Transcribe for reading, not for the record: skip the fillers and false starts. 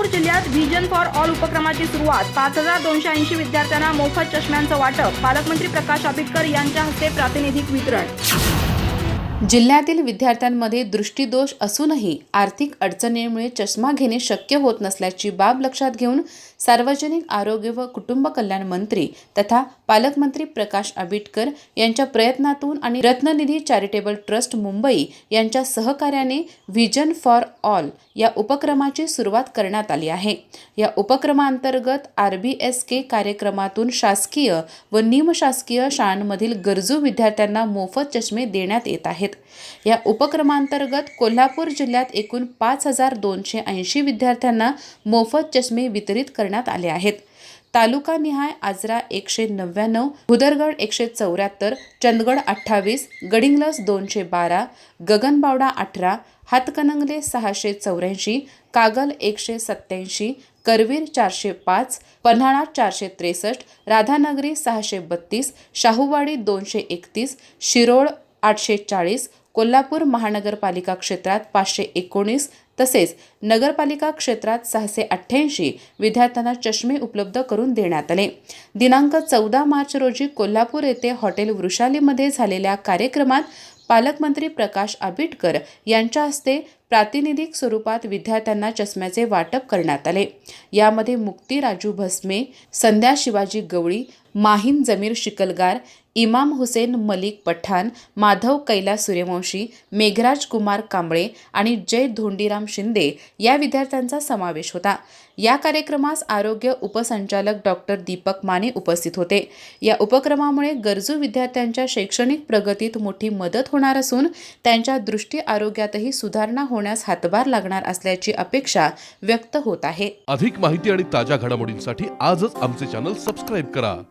कोल्हापूर जिल्ह्यात vision for all उपक्रमाची सुरुवात. 5280 विद्यार्थ्यांना मोफत चष्म्यांचं वाटप. पालकमंत्री प्रकाश आंबेडकर यांच्या हस्ते प्रातिनिधिक वितरण. जिल्ह्यातील विद्यार्थ्यांमध्ये दृष्टीदोष असूनही आर्थिक अडचणीमुळे चष्मा घेणे शक्य होत नसल्याची बाब लक्षात घेऊन सार्वजनिक आरोग्य व कुटुंब कल्याण मंत्री तथा पालकमंत्री प्रकाश आंबेडकर यांच्या प्रयत्नातून आणि रत्ननिधी चॅरिटेबल ट्रस्ट मुंबई यांच्या सहकार्याने व्हिजन फॉर ऑल या उपक्रमाची सुरुवात करण्यात आली आहे. या उपक्रमांतर्गत RBSK कार्यक्रमातून शासकीय व निमशासकीय शाळांमधील गरजू विद्यार्थ्यांना मोफत चष्मे देण्यात येत आहेत. या उपक्रमांतर्गत कोल्हापूर जिल्ह्यात एकूण 5280 विद्यार्थ्यांना मोफत चष्मे वितरित करण्यात आले आहेत. तालुकानिहाय आजरा 199, भुदरगड 174, चंदगड 28, गडिंग्लज 212, गगनबावडा 18, हातकणंगले 684, कागल 187, करवीर 405, पन्हाळा 463, राधानगरी 632, शाहूवाडी 231, शिरोळ 840, कोल्हापूर महानगरपालिका क्षेत्रात 519 तसेच नगरपालिका क्षेत्रात 688 विद्यार्थ्यांना चष्मे उपलब्ध करून देण्यात आले. दिनांक 14 मार्च रोजी कोल्हापूर येथे हॉटेल वृषालीमध्ये झालेल्या कार्यक्रमात पालकमंत्री प्रकाश आंबेडकर यांच्या हस्ते प्रातिनिधिक स्वरूपात विद्यार्थ्यांना चष्म्याचे वाटप करण्यात आले. यामध्ये मुक्ती राजू भस्मे, संध्या शिवाजी गवळी, माहीन जमीर शिकलगार, इमाम हुसेन मलिक पठाण, माधव कैलास सूर्यवंशी, मेघराज कुमार कांबळे आणि जय धोंडीराम शिंदे या विद्यार्थ्यांचा समावेश होता. या कार्यक्रमास आरोग्य उपसंचालक डॉक्टर दीपक माने उपस्थित होते. या उपक्रमामुळे गरजू विद्यार्थ्यांच्या शैक्षणिक प्रगतीत मोठी मदत होणार असून त्यांच्या दृष्टी आरोग्यातही सुधारणा होण्यास हातभार लागणार असल्याची अपेक्षा व्यक्त होत आहे. अधिक माहिती आणि ताज्या घडामोडींसाठी आजच आमचे चॅनल सबस्क्राईब करा.